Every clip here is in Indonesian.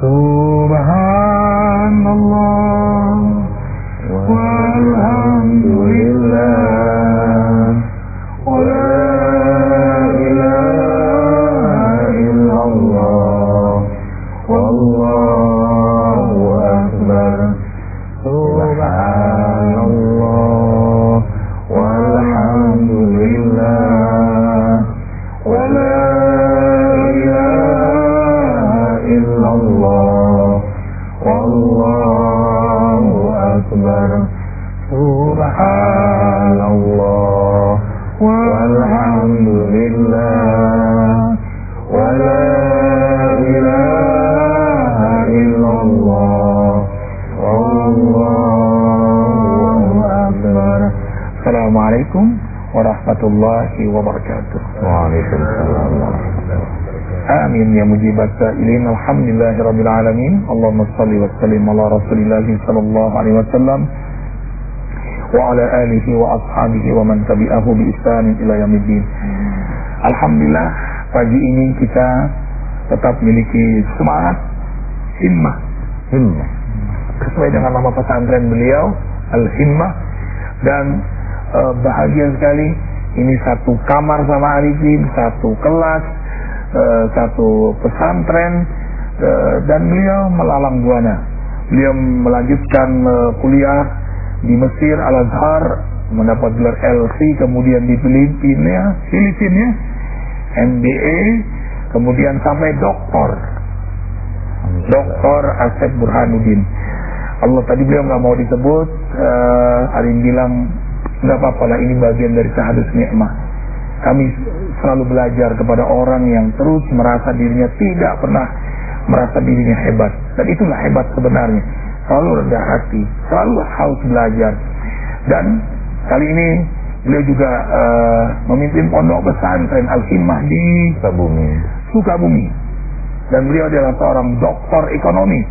Subhanallah walhamdulillah wa la ilaha illallah wallahu akbar. Subhanallah walhamdulillah wa la ilaha illallah wallahu akbar. Subhanallah walhamdulillah wa la ilaha illallah wallahu akbar. Assalamualaikum warahmatullahi wabarakatuh. Waalaikumsalam warahmatullahi wabarakatuh. Amin ya mujibat sa'ilin. Alhamdulillahi rabbil alamin. Allahumma salli wa sallim ala rasulillahi sallallahu alaihi wasallam wa ala alihi wa ashabihi wa man tabi'ahu bi ihsanin ila yaumiddin. Alhamdulillah, pagi ini kita tetap memiliki semangat, himmah sesuai dengan nama pesantren beliau, Al-Himmah. Dan bahagia sekali, ini satu kamar sama Arifin, satu kelas, satu pesantren, dan beliau melalang buana. Beliau melanjutkan kuliah di Mesir, Al-Azhar, mendapat gelar LC, kemudian di Filipina MBA, kemudian sampai doktor Asep Burhanuddin. Allah, tadi beliau nggak mau disebut, Arin bilang nggak apa-apa lah, ini bagian dari tahadus nikmah. Kami selalu belajar kepada orang yang terus merasa dirinya tidak pernah merasa dirinya hebat, dan itulah hebat sebenarnya. Selalu rendah hati, selalu haus belajar. Dan kali ini beliau juga memimpin pondok pesantren Al-Himmah di Sukabumi. Dan beliau adalah seorang doktor ekonomi,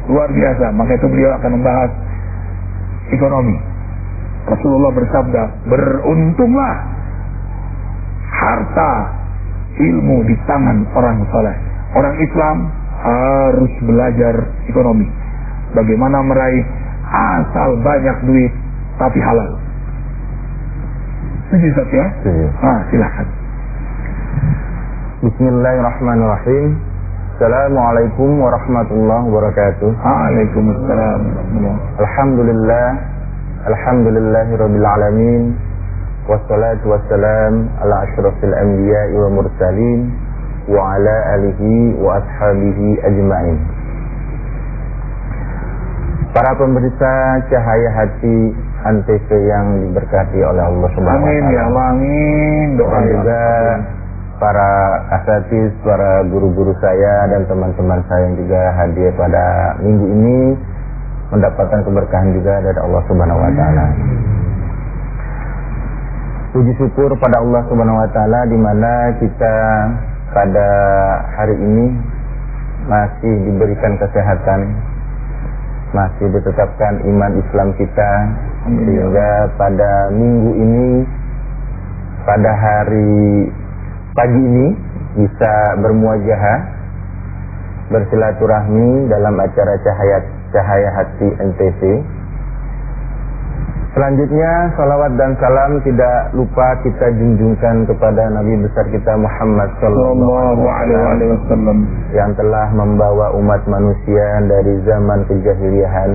luar biasa. Maka itu beliau akan membahas ekonomi. Rasulullah bersabda, beruntunglah harta ilmu di tangan orang saleh. Orang Islam harus belajar ekonomi, bagaimana meraih asal banyak duit tapi halal. Setuju Ustaz ya? Silakan. Bismillahirrahmanirrahim. Assalamualaikum warahmatullahi wabarakatuh. Waalaikumsalam. Alhamdulillahirabbil alamin. Wassalatu wassalam ala asyrafil anbiya'i wa mursalin wa ala alihi wa ashabihi ajma'in. Para pemirsa Cahaya Hati Antv yang diberkati oleh Allah Subhanahu wa taala. Amin ya Allah, amin. Doa juga para asatiz, para guru-guru saya dan teman-teman saya yang juga hadir pada minggu ini mendapatkan keberkahan juga dari Allah Subhanahu wa taala. Puji syukur pada Allah Subhanahu wa taala di mana kita pada hari ini masih diberikan kesehatan, masih ditetapkan iman Islam kita, sehingga pada minggu ini, pada hari pagi ini bisa bermuajahah, bersilaturahmi dalam acara Cahaya Hati NTV. Selanjutnya, salawat dan salam tidak lupa kita junjungkan kepada Nabi besar kita Muhammad sallallahu alaihi wasallam yang telah membawa umat manusia dari zaman kejahiliahan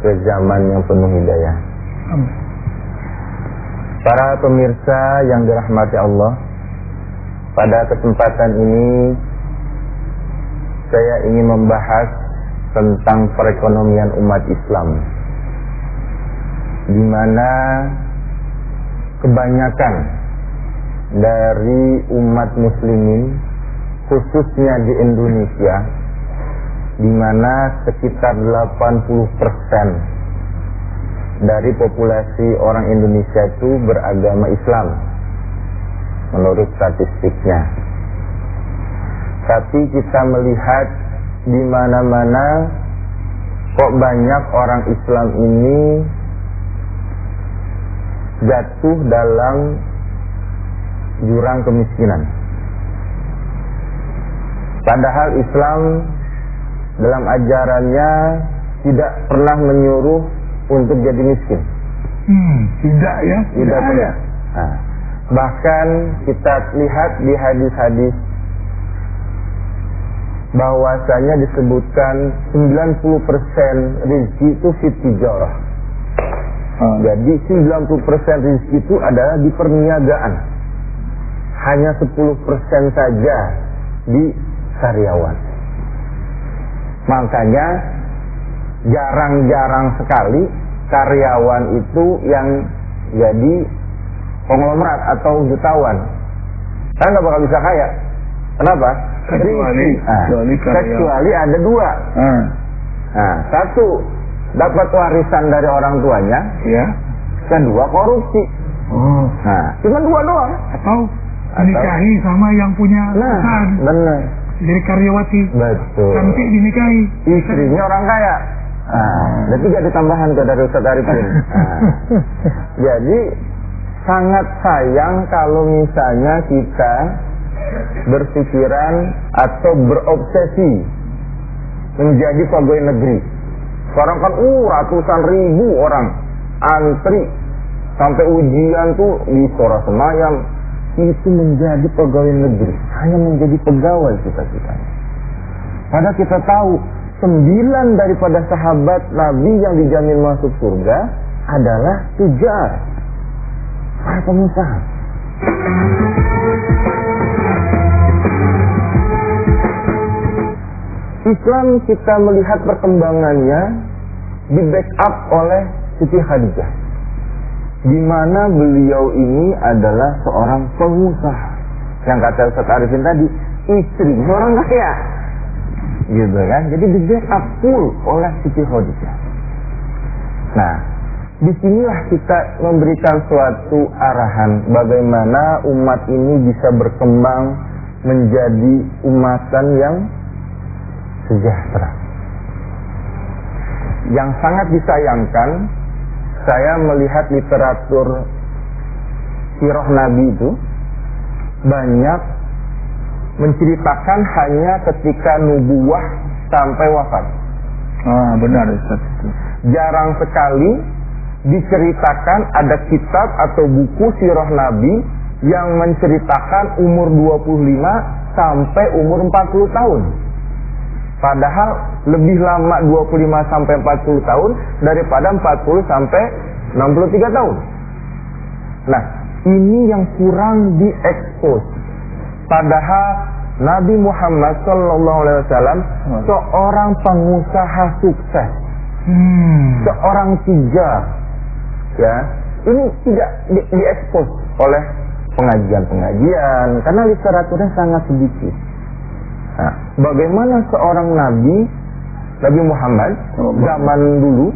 ke zaman yang penuh hidayah. Para pemirsa yang dirahmati Allah, pada kesempatan ini saya ingin membahas tentang perekonomian umat Islam, di mana kebanyakan dari umat muslimin, khususnya di Indonesia, di mana sekitar 80% dari populasi orang Indonesia itu beragama Islam menurut statistiknya. Tapi kita melihat di mana-mana kok banyak orang Islam ini jatuh dalam jurang kemiskinan. Padahal Islam dalam ajarannya tidak pernah menyuruh untuk jadi miskin. Tidak ya? Tidak pernah. Nah, bahkan kita lihat di hadis-hadis bahwasanya disebutkan 90% rezeki itu fit tijarah. Jadi 90% rezeki itu adalah di perniagaan. Hanya 10% saja di karyawan. Makanya jarang-jarang sekali karyawan itu yang jadi konglomerat atau jutawan. Kan nggak bakal bisa kaya. Kenapa? Kecuali ada dua. Nah, satu dapat warisan dari orang tuanya, ya. Kedua korupsi. Nah, cuma dua doang. Atau dinikahi sama yang punya perusahaan. Benar. Jadi karyawati. Betul. Cantik dinikahi. Istrinya orang kaya. Berarti gak ditambahan tuh dari Ustaz Arifin. Jadi sangat sayang kalau misalnya kita berpikiran atau berobsesi menjadi pegawai negeri. Sekarang kan ratusan ribu orang antri sampai ujian tuh di Istora Senayan itu menjadi pegawai negeri, hanya menjadi pegawai cita-citanya. Padahal kita tahu 9 daripada sahabat Nabi yang dijamin masuk surga adalah tujar, para pengusaha. Islam kita melihat perkembangannya di backup oleh Siti Khadijah, di mana beliau ini adalah seorang pengusaha. Yang kata Ustaz Arifin tadi, istri seorang kaya, gitu kan? Jadi di backup full oleh Siti Khadijah. Nah, disinilah kita memberikan suatu arahan bagaimana umat ini bisa berkembang menjadi umatan yang sejahtera. Yang sangat disayangkan, saya melihat literatur sirah Nabi itu banyak menceritakan hanya ketika nubuwah sampai wafat. Benar Ustaz. Jarang sekali diceritakan ada kitab atau buku sirah Nabi yang menceritakan umur 25 sampai umur 40 tahun. Padahal lebih lama 25 sampai 40 tahun daripada 40 sampai 63 tahun. Nah, ini yang kurang diekspos. Padahal Nabi Muhammad SAW seorang pengusaha sukses, seorang tijar, ya. Ini tidak diekspos oleh pengajian-pengajian karena literaturnya sangat sedikit. Nah, bagaimana seorang Nabi Muhammad zaman dulu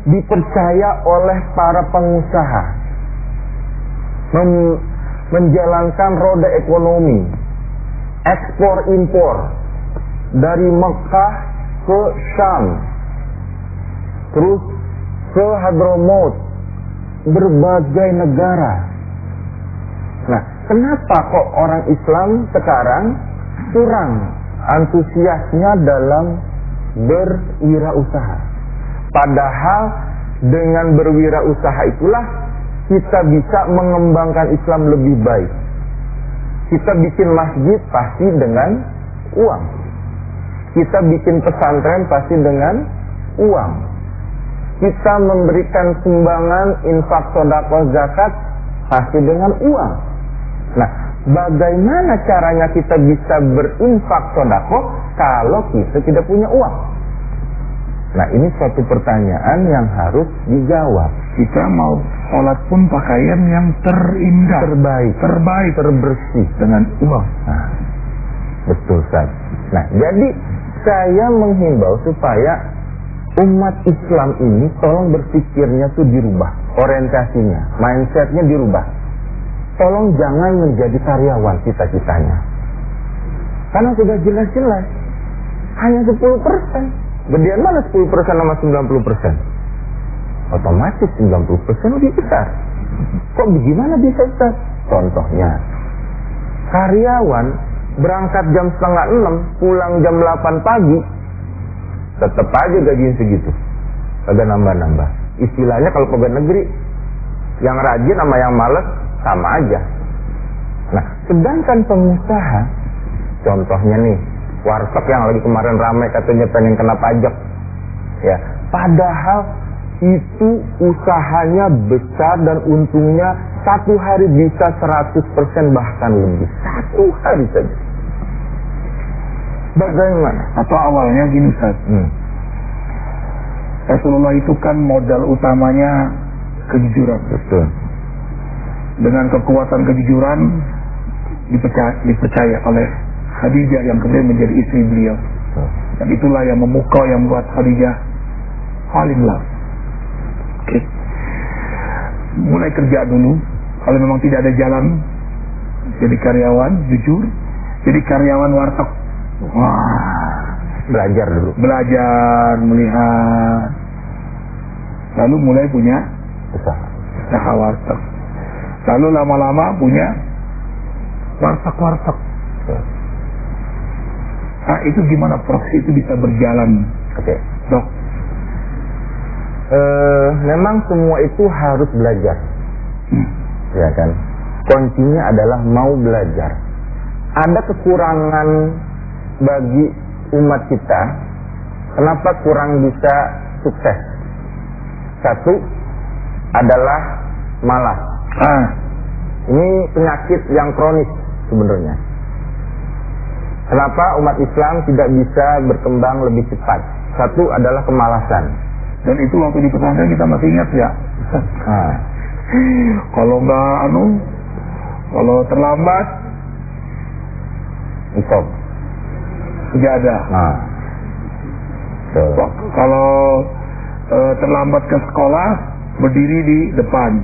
dipercaya oleh para pengusaha menjalankan roda ekonomi, ekspor impor dari Mekah ke Syam, terus ke Hadramaut, berbagai negara. Nah, kenapa kok orang Islam sekarang kurang antusiasnya dalam berwirausaha? Padahal dengan berwirausaha itulah kita bisa mengembangkan Islam lebih baik. Kita bikin masjid pasti dengan uang. Kita bikin pesantren pasti dengan uang. Kita memberikan sumbangan infak, sedekah, zakat pasti dengan uang. Nah, bagaimana caranya kita bisa berinfak sedekah kalau kita tidak punya uang? Nah, ini suatu pertanyaan yang harus dijawab. Kita mau sholat pun pakaian yang terindah, terbaik, terbersih dengan uang. Nah, betul Ustaz. Nah, jadi saya menghimbau supaya umat Islam ini tolong berpikirnya tuh dirubah, orientasinya, mindsetnya dirubah. Tolong jangan menjadi karyawan cita-citanya. Karena sudah jelas-jelas hanya 10%. Gedean mana 10% sama 90%? Otomatis 90% lebih besar. Kok bagaimana bisa Ustaz? Contohnya, karyawan berangkat jam 5:30, pulang jam 8 pagi, tetap aja gajinya segitu, kagak nambah-nambah. Istilahnya kalau pegawai negeri, yang rajin sama yang males sama aja. Nah, sedangkan pengusaha, contohnya nih, warteg yang lagi kemarin ramai katanya pengen kena pajak, ya, padahal itu usahanya besar dan untungnya satu hari bisa 100% bahkan lebih. Satu hari saja. Bagaimana? Atau awalnya gini, Ustaz. Rasulullah itu kan modal utamanya kejujuran. Betul. Dengan kekuatan kejujuran dipercaya oleh Khadijah yang kemudian menjadi istri beliau. Dan itulah yang memukau, yang membuat Khadijah fall in love. Oke. Mulai kerja dulu. Kalau memang tidak ada jalan, jadi karyawan, jujur. Jadi karyawan warteg. Wah, belajar dulu. Belajar, melihat. Lalu mulai punya usaha warteg. Lalu lama-lama punya warteg. Nah, itu gimana proses itu bisa berjalan? Oke. Dok. Memang semua itu harus belajar. Ya kan? Kuncinya adalah mau belajar. Ada kekurangan bagi umat kita. Kenapa kurang bisa sukses? Satu adalah malas. Ini penyakit yang kronis sebenarnya. Kenapa umat Islam tidak bisa berkembang lebih cepat? Satu adalah kemalasan. Dan itu waktu di pesantren kita masih ingat ya. Kalau terlambat stop. Tidak ada. Kalau terlambat ke sekolah, berdiri di depan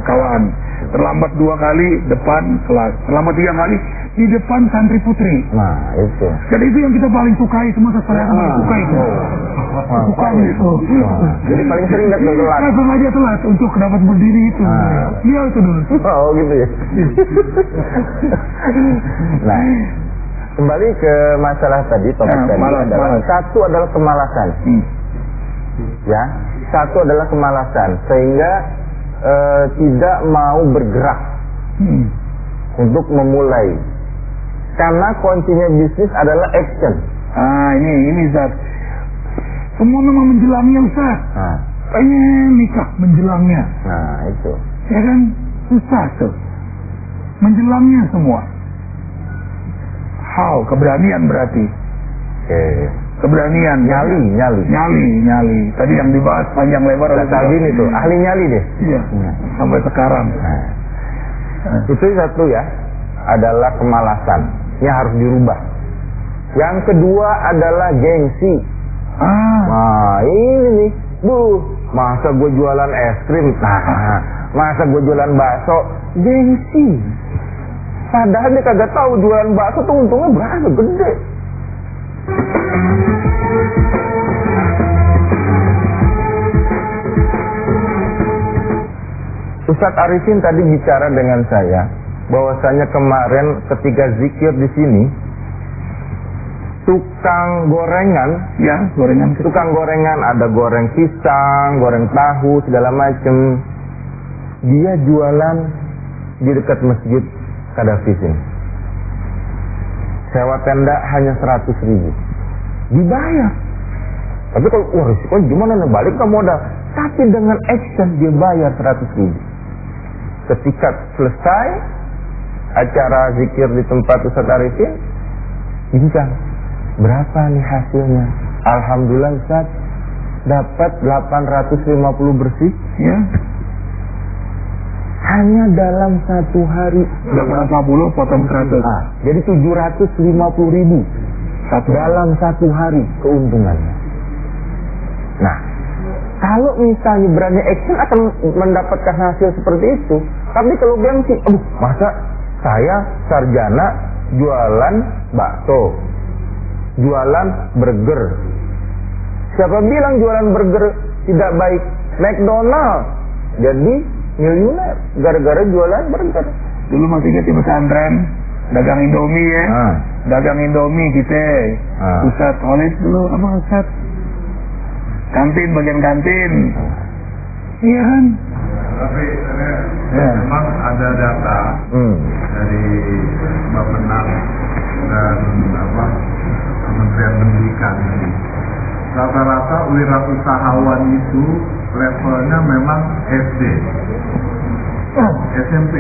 kawan. Terlambat 2 kali depan kelas. Terlambat 3 kali di depan santri putri. Nah, itu. Jadi itu yang kita paling sukai, semasa saya paling suka itu. Sukai itu. Jadi paling sering datang telat. Saya sengaja telat untuk dapat berdiri itu. Dia itu dulu. Oh, gitu ya. Nah, kembali ke masalah tadi, topik tadi adalah satu adalah kemalasan. Ya, satu adalah kemalasan sehingga tidak mau bergerak untuk memulai. Karena kuncinya bisnis adalah action. Ini Ustaz. Semua memang menjelangnya, Ustaz. Pengen nikah menjelangnya. Nah, itu. Ya kan? Susah tuh. Menjelangnya semua. Keberanian berarti. Keberanian. Nyali. Tadi yang dibahas panjang lebar oleh Salvin itu, ahli nyali deh. Iya. Sampai sekarang. Itu satu ya, adalah kemalasan. Ini harus dirubah. Yang kedua adalah gengsi. Nah, ini nih. Masa gue jualan es krim? Masa gue jualan bakso? Gengsi. Padahal dia kagak tahu jualan bakso tuh untungnya berapa gede. Ustadz Arifin tadi bicara dengan saya bahwasanya kemarin ketika zikir di sini tukang gorengan ada goreng pisang, goreng tahu segala macem, dia jualan di dekat masjid Kadafi sini. Sewa tenda hanya 100.000 dibayar. Tapi kalau risiko gimana nih, balik ke modal. Tapi dengan action dia bayar 100.000. Ketika selesai acara zikir di tempat Ustadz Arifin, ini kan berapa nih hasilnya? Alhamdulillah Ustadz dapat 850 bersih ya. Hanya dalam satu hari 850 potong 100. Jadi 750.000 dalam satu hari keuntungannya. Nah, kalau misalnya berani action akan mendapatkan hasil seperti itu. Tapi kalau gengsi, masa saya sarjana jualan bakso, jualan burger. Siapa bilang jualan burger tidak baik? McDonald jadi miliuner gara-gara jualan burger. Dulu masih ingat di pesantren dagang Indomie ya. Dagang Indomie kita. Ustadz Khalid dulu apa Ustadz? Kantin, bagian kantin. Iya kan? Tapi memang ada data dari Bappenas dan Kementerian Pendidikan. Rata-rata wirausahawan itu levelnya memang SD, SMP.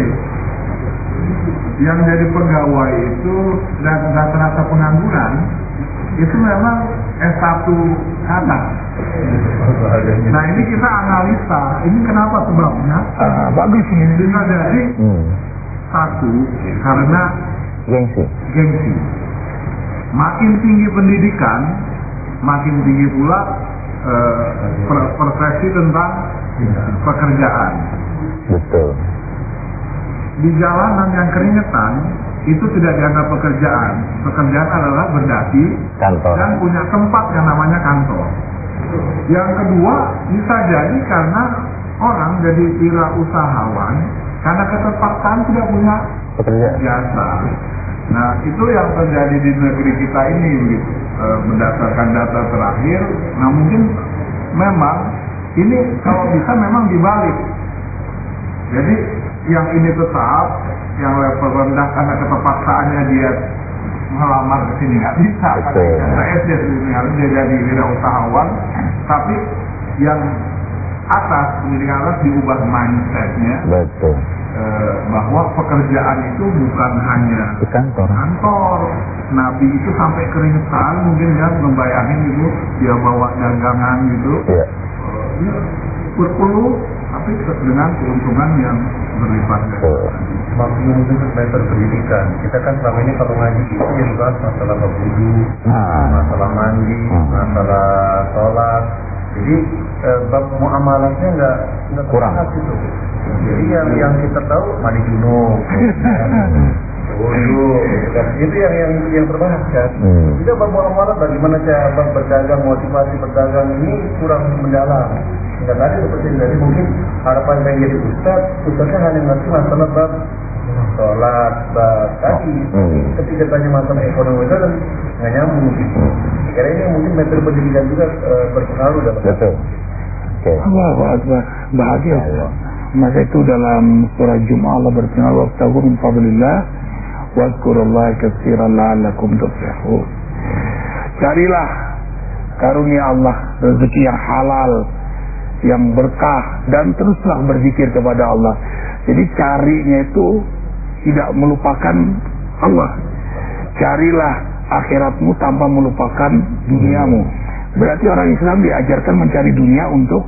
Yang jadi pegawai itu dan rata-rata pengangguran itu memang S1 atas. Nah ini kita analisa, ini kenapa sebabnya? Bagus ini. Bisa jadi satu karena Gengsi. Makin tinggi pendidikan, makin tinggi pula persepsi tentang pekerjaan. Betul. Di jalanan yang keringetan itu tidak dianggap pekerjaan. Pekerjaan adalah berdaki Kantor. dan punya tempat yang namanya kantor. Yang kedua bisa jadi karena orang jadi wirausahawan karena keterpaksaan tidak punya Pekerjaan. jasa. Nah itu yang terjadi di negeri kita ini gitu. Berdasarkan data terakhir. Nah mungkin memang ini kalau bisa memang dibalik. Jadi yang ini tetap, yang level rendah karena keterpaksaannya dia melamar ke sini nggak bisa. Karena SD harus dia jadi wirausahawan, tapi yang atas pendidikan atas diubah mindsetnya. Betul. Bahwa pekerjaan itu bukan hanya Di kantor. Nabi itu sampai keringetan mungkin ya membayangin gitu dia bawa dagangan gitu. Iya. Dia berpeluh tapi dengan keuntungan yang berlipat ganda. Maksudnya mungkin meter pendidikan. Kita kan selama ini kalau ngaji itu yang dibahas masalah berwudu, masalah mandi, masalah sholat. Jadi bab muamalahnya nggak Kurang. gitu. Jadi yang kita tahu mandi junub, wudu, itu yang terbahas kan. Juga bab muamalah bagaimana cara bab berdagang, motivasi berdagang ini kurang mendalam. Sehingga tadi seperti tadi mungkin harapan saya jadi ustadznya hanya ngerti masalah bab sholat, bab tadi. Ketika tanya masalah ekonomi itu kan nggak nyambung gitu. Karena ini mungkin metode pendidikan juga berpengaruh dalam. Betul. Oke. Allahu Akbar. Bahagia Allah. Maka itu dalam surah Jum'ah Allah berfirman wabtaghu min fadlillah wadhkurullaha katsiran la'allakum tuflihun. Carilah karunia Allah, rezeki yang halal, yang berkah, dan teruslah berzikir kepada Allah. Jadi carinya itu tidak melupakan Allah. Carilah akhiratmu tanpa melupakan duniamu. Berarti orang Islam diajarkan mencari dunia untuk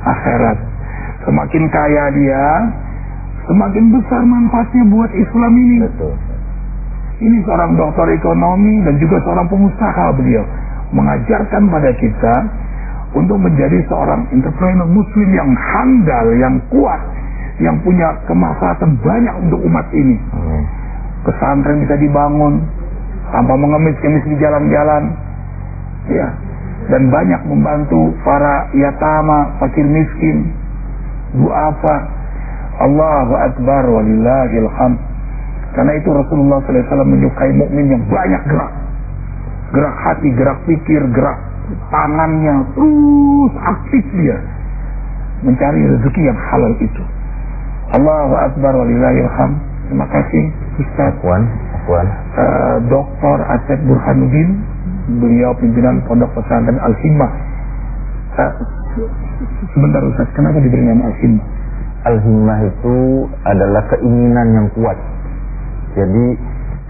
akhirat. Semakin kaya dia, semakin besar manfaatnya buat Islam ini. Betul. Ini seorang doktor ekonomi dan juga seorang pengusaha beliau mengajarkan pada kita untuk menjadi seorang entrepreneur muslim yang handal, yang kuat, yang punya kemaslahatan banyak untuk umat ini. Pesantren bisa dibangun tanpa mengemis-kemis di jalan-jalan, ya, dan banyak membantu para yatama, fakir miskin, duafa. Allahu Akbar walillahil hamd. Karena itu Rasulullah SAW menyukai mukmin yang banyak gerak hati, gerak pikir, gerak tangannya, terus aktif dia mencari rezeki yang halal itu. Allahu Akbar walillahil hamd. Terima kasih Ustaz Dr. Asep Burhanuddin, beliau pimpinan Pondok Pesantren Al-Himmah. Sebentar Ustaz, kenapa diberi nama Al-Himmah? Al-Himmah itu adalah keinginan yang kuat. Jadi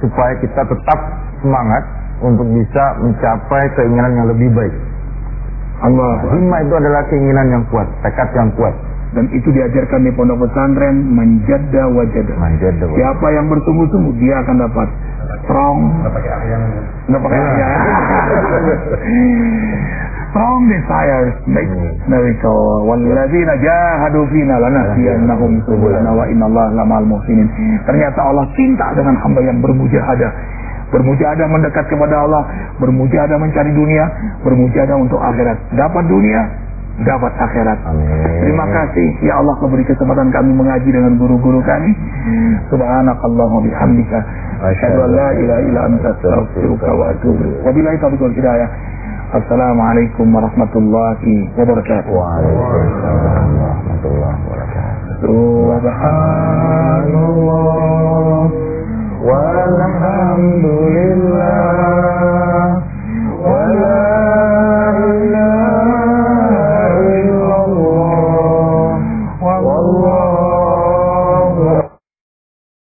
supaya kita tetap semangat untuk bisa mencapai keinginan yang lebih baik. Himmah itu adalah keinginan yang kuat, tekad yang kuat. Dan itu diajarkan di pondok pesantren menjada wajada. Siapa yang bersungguh-sungguh dia akan dapat strong. Nggak pakai ayam. Strong desires make miracle. Walladzina jahadu fina lanahdiyannahum subulana wa innallaha lamal muhsinin. Ternyata Allah cinta dengan hamba yang bermujahadah. Bermujahadah mendekat kepada Allah, bermujahadah mencari dunia, bermujahadah untuk akhirat. Dapat dunia, dapat akhirat. Amin. Terima kasih ya Allah memberi kesempatan kami mengaji dengan guru-guru kami. Subhanakallahumma bihamdika asyhadu an la ilaha illa anta astaghfiruka wa atubu ilaik. Wabillahi taufiq wal hidayah. Assalamualaikum warahmatullahi wabarakatuh. Waalaikumsalam warahmatullahi wabarakatuh. Subhanallah walhamdulillah